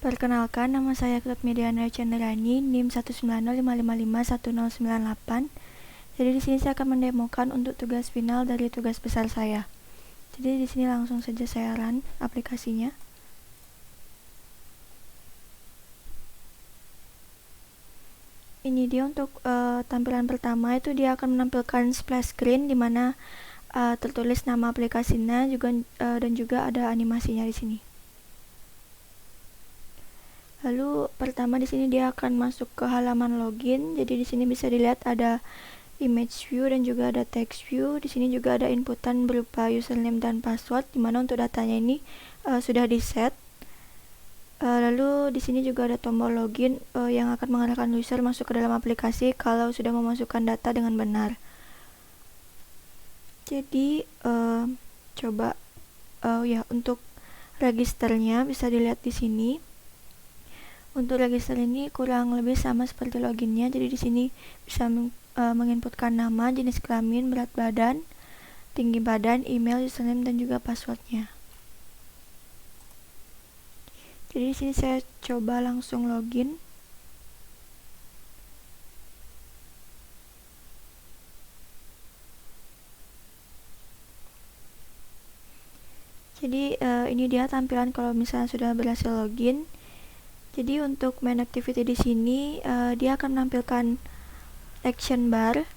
Perkenalkan, nama saya Klut Mediana Chandrani, NIM 19055511098. Jadi di sini saya akan mendemokan untuk tugas final dari tugas besar saya. Jadi di sini langsung saja saya run aplikasinya. Ini dia untuk tampilan pertama, itu dia akan menampilkan splash screen di mana tertulis nama aplikasinya juga dan juga ada animasinya di sini. Lalu pertama di sini dia akan masuk ke halaman login. Jadi di sini bisa dilihat ada image view dan juga ada text view. Di sini juga ada inputan berupa username dan password, di mana untuk datanya ini sudah di set. Lalu di sini juga ada tombol login yang akan mengarahkan user masuk ke dalam aplikasi kalau sudah memasukkan data dengan benar. Jadi coba ya untuk registernya bisa dilihat di sini. Untuk register ini kurang lebih sama seperti loginnya. Jadi di sini bisa menginputkan nama, jenis kelamin, berat badan, tinggi badan, email, username dan juga passwordnya. Jadi di sini saya coba langsung login. Jadi ini dia tampilan kalau misalnya sudah berhasil login. Jadi untuk main activity di sini dia akan menampilkan action bar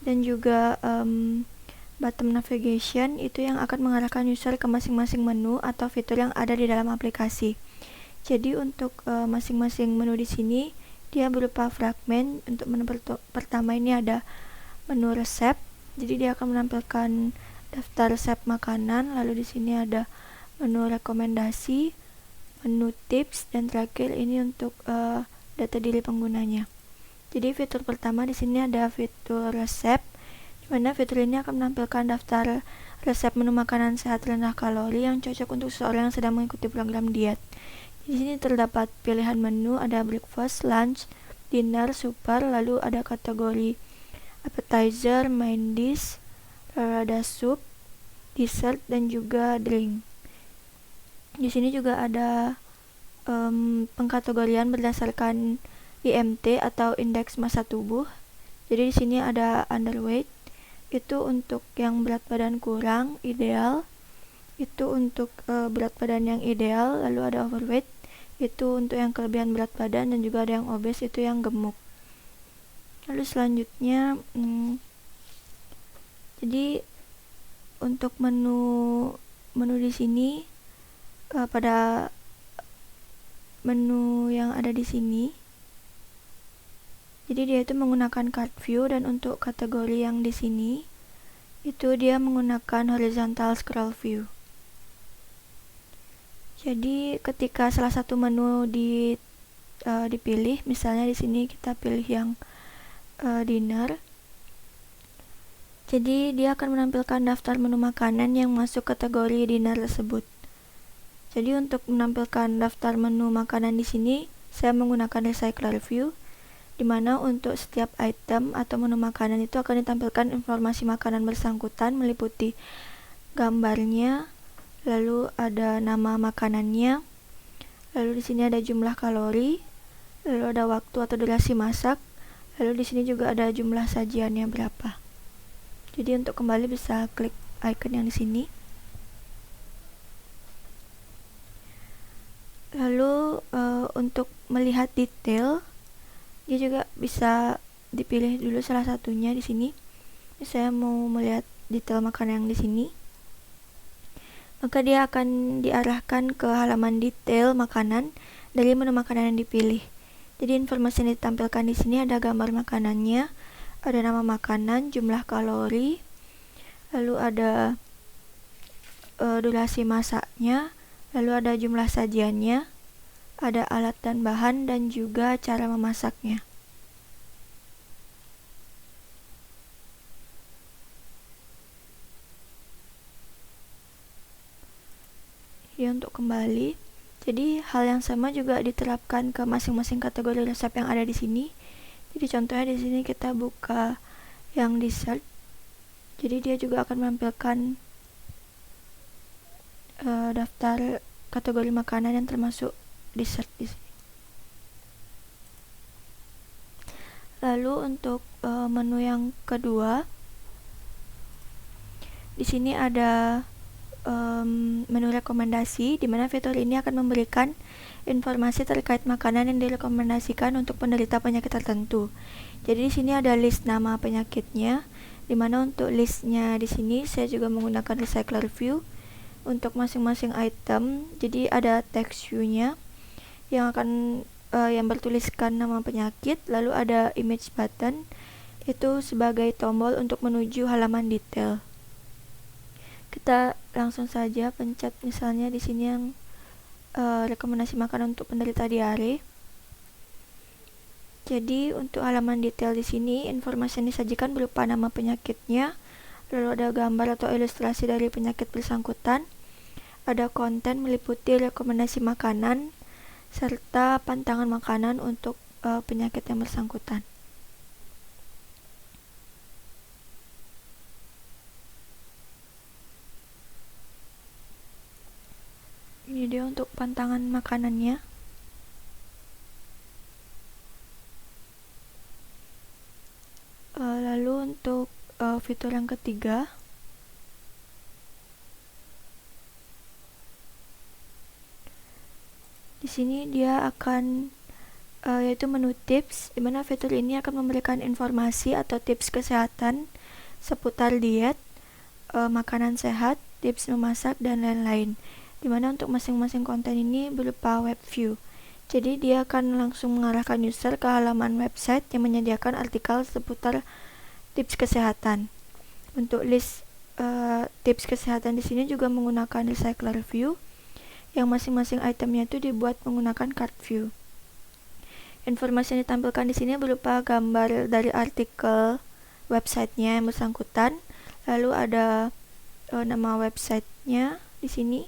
dan juga button navigation, itu yang akan mengarahkan user ke masing-masing menu atau fitur yang ada di dalam aplikasi. Jadi untuk masing-masing menu di sini dia berupa fragmen. Untuk menu pertama ini ada menu resep. Jadi dia akan menampilkan daftar resep makanan, lalu di sini ada menu rekomendasi, menu tips, dan terakhir ini untuk data diri penggunanya. Jadi fitur pertama di sini ada fitur resep, di mana fitur ini akan menampilkan daftar resep menu makanan sehat rendah kalori yang cocok untuk seseorang yang sedang mengikuti program diet. Di sini terdapat pilihan menu, ada breakfast, lunch, dinner, super, lalu ada kategori appetizer, main dish, lalu ada soup, dessert, dan juga drink. Di sini juga ada pengkategorian berdasarkan IMT atau indeks massa tubuh. Jadi di sini ada underweight, itu untuk yang berat badan kurang ideal, itu untuk berat badan yang ideal. Lalu ada overweight, itu untuk yang kelebihan berat badan, dan juga ada yang obes, itu yang gemuk. Lalu selanjutnya jadi untuk menu di sini pada menu yang ada di sini, jadi dia itu menggunakan card view, dan untuk kategori yang di sini itu dia menggunakan horizontal scroll view. Jadi ketika salah satu menu dipilih, misalnya di sini kita pilih yang dinner, jadi dia akan menampilkan daftar menu makanan yang masuk kategori dinner tersebut. Jadi untuk menampilkan daftar menu makanan di sini saya menggunakan recycler view, di mana untuk setiap item atau menu makanan itu akan ditampilkan informasi makanan bersangkutan meliputi gambarnya, lalu ada nama makanannya, lalu di sini ada jumlah kalori, lalu ada waktu atau durasi masak, lalu di sini juga ada jumlah sajiannya berapa. Jadi untuk kembali bisa klik icon yang di sini. Lalu untuk melihat detail, dia juga bisa dipilih dulu salah satunya di sini. Saya mau melihat detail makanan yang di sini, maka dia akan diarahkan ke halaman detail makanan dari menu makanan yang dipilih. Jadi informasi yang ditampilkan di sini ada gambar makanannya, ada nama makanan, jumlah kalori, lalu ada durasi masaknya, lalu ada jumlah sajiannya, ada alat dan bahan, dan juga cara memasaknya. Ya, untuk kembali, jadi hal yang sama juga diterapkan ke masing-masing kategori resep yang ada di sini. Jadi contohnya di sini kita buka yang dessert. Jadi dia juga akan menampilkan daftar kategori makanan yang termasuk dessert di sini. Lalu untuk menu yang kedua, di sini ada menu rekomendasi, di mana fitur ini akan memberikan informasi terkait makanan yang direkomendasikan untuk penderita penyakit tertentu. Jadi di sini ada list nama penyakitnya, di mana untuk listnya di sini saya juga menggunakan recycler view untuk masing-masing item. Jadi ada text view-nya yang akan yang bertuliskan nama penyakit, lalu ada image button itu sebagai tombol untuk menuju halaman detail. Kita langsung saja pencet misalnya di sini yang rekomendasi makanan untuk penderita diare. Jadi untuk halaman detail di sini informasi yang disajikan berupa nama penyakitnya, lalu ada gambar atau ilustrasi dari penyakit bersangkutan, ada konten meliputi rekomendasi makanan serta pantangan makanan untuk penyakit yang bersangkutan. Ini dia untuk pantangan makanannya. Lalu untuk fitur yang ketiga, di sini dia akan yaitu menu tips, di mana fitur ini akan memberikan informasi atau tips kesehatan seputar diet, makanan sehat, tips memasak, dan lain-lain. Dimana untuk masing-masing konten ini berupa web view. Jadi dia akan langsung mengarahkan user ke halaman website yang menyediakan artikel seputar tips kesehatan. Untuk list tips kesehatan di sini juga menggunakan recycler view, yang masing-masing itemnya itu dibuat menggunakan card view. Informasi yang ditampilkan di sini berupa gambar dari artikel websitenya yang bersangkutan, lalu ada nama websitenya di sini.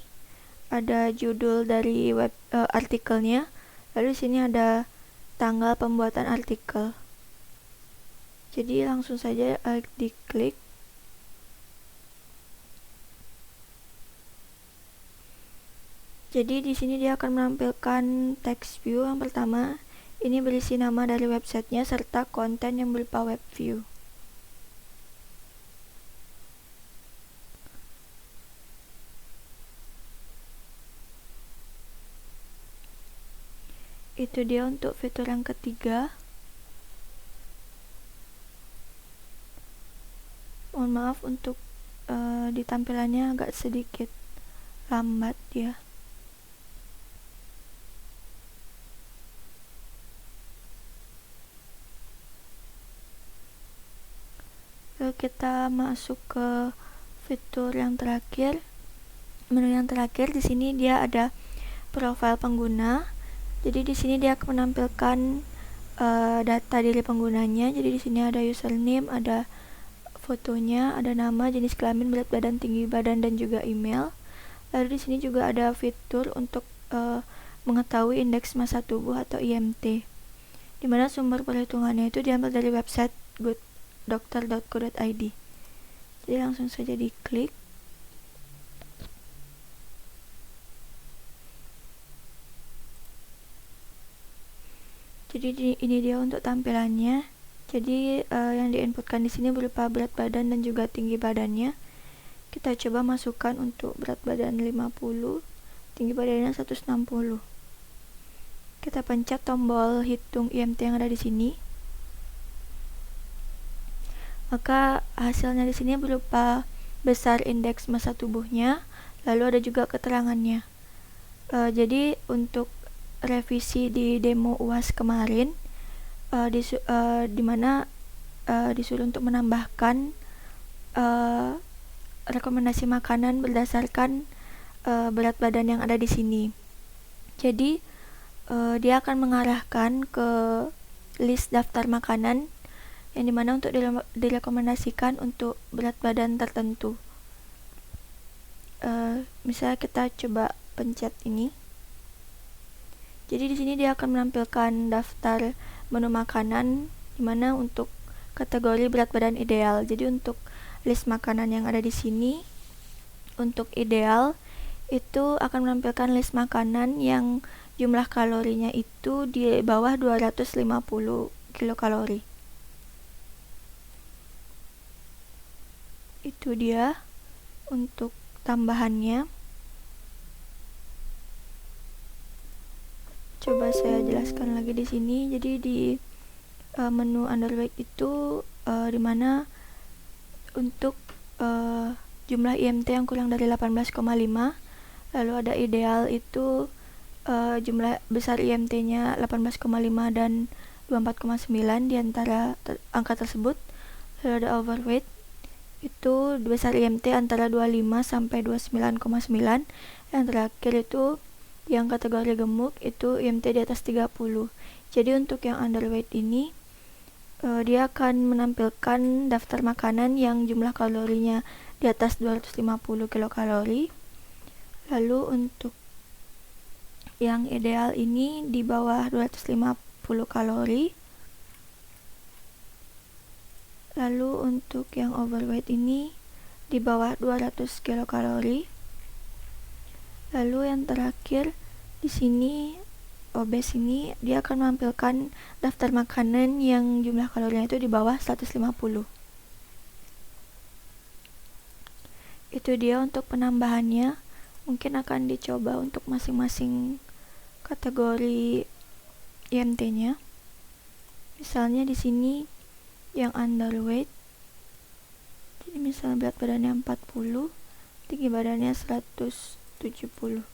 Ada judul dari artikelnya, lalu di sini ada tanggal pembuatan artikel. Jadi langsung saja diklik. Jadi di sini dia akan menampilkan text view yang pertama. Ini berisi nama dari websitenya serta konten yang berupa web view. Itu dia untuk fitur yang ketiga. Mohon maaf untuk di tampilannya agak sedikit lambat ya. Lalu kita masuk ke fitur yang terakhir. Menu yang terakhir di sini dia ada profil pengguna. Jadi di sini dia akan menampilkan data diri penggunanya. Jadi di sini ada username, ada fotonya, ada nama, jenis kelamin, berat badan, tinggi badan, dan juga email. Lalu di sini juga ada fitur untuk mengetahui indeks massa tubuh atau IMT, di mana sumber perhitungannya itu diambil dari website gooddoctor.co.id. Jadi langsung saja diklik. Jadi ini dia untuk tampilannya. Jadi yang diinputkan di sini berupa berat badan dan juga tinggi badannya. Kita coba masukkan untuk berat badan 50, tinggi badannya 160. Kita pencet tombol hitung IMT yang ada di sini. Maka hasilnya di sini berupa besar indeks massa tubuhnya, lalu ada juga keterangannya. Jadi untuk revisi di demo UAS kemarin, di mana disuruh untuk menambahkan rekomendasi makanan berdasarkan berat badan yang ada di sini. Jadi dia akan mengarahkan ke list daftar makanan yang dimana untuk direkomendasikan untuk berat badan tertentu. Misalnya kita coba pencet ini. Jadi di sini dia akan menampilkan daftar menu makanan dimana untuk kategori berat badan ideal. Jadi untuk list makanan yang ada di sini untuk ideal itu akan menampilkan list makanan yang jumlah kalorinya itu di bawah 250 kilokalori. Itu dia untuk tambahannya. Coba saya jelaskan lagi di sini. Jadi di menu underweight itu dimana untuk jumlah IMT yang kurang dari 18,5, lalu ada ideal itu jumlah besar IMT-nya 18,5 dan 24,9 di antara angka tersebut. Lalu ada overweight itu besar IMT antara 25 sampai 29,9. Yang terakhir itu yang kategori gemuk itu IMT di atas 30. Jadi untuk yang underweight ini dia akan menampilkan daftar makanan yang jumlah kalorinya di atas 250 kilokalori. Lalu untuk yang ideal ini di bawah 250 kalori. Lalu untuk yang overweight ini di bawah 200 kilokalori. Lalu yang terakhir di sini obes ini dia akan menampilkan daftar makanan yang jumlah kalorinya itu di bawah 150. Itu dia untuk penambahannya. Mungkin akan dicoba untuk masing-masing kategori IMT-nya. Misalnya di sini yang underweight, jadi misalnya berat badannya 40, tinggi badannya 170.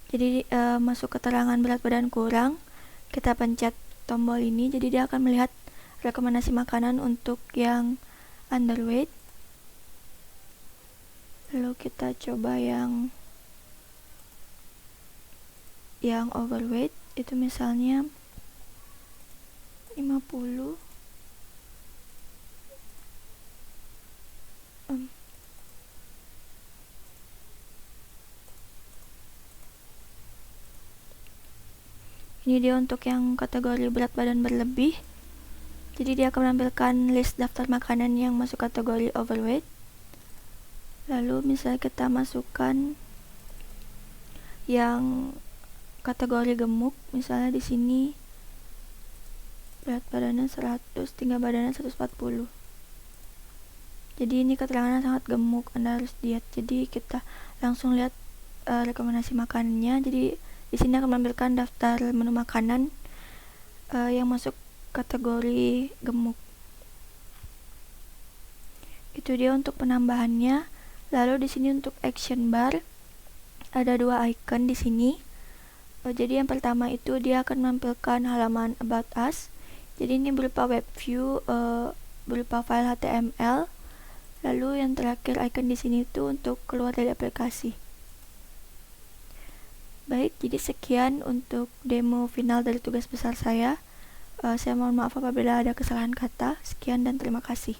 Jadi masuk keterangan berat badan kurang, kita pencet tombol ini, jadi dia akan melihat rekomendasi makanan untuk yang underweight. Lalu kita coba yang overweight, itu misalnya 50. Ini dia untuk yang kategori berat badan berlebih. Jadi dia akan menampilkan list daftar makanan yang masuk kategori overweight. Lalu misalnya kita masukkan yang kategori gemuk, misalnya di sini berat badannya 100, tinggi badannya 140. Jadi ini keterangannya sangat gemuk, Anda harus diet. Jadi kita langsung lihat rekomendasi makanannya. Jadi di sini akan menampilkan daftar menu makanan yang masuk kategori gemuk. Itu dia untuk penambahannya. Lalu di sini untuk action bar ada 2 icon di sini. Jadi yang pertama itu dia akan menampilkan halaman about us. Jadi ini berupa web view, berupa file HTML. Lalu yang terakhir icon di sini itu untuk keluar dari aplikasi. Baik, jadi sekian untuk demo final dari tugas besar saya. Saya mohon maaf apabila ada kesalahan kata. Sekian dan terima kasih.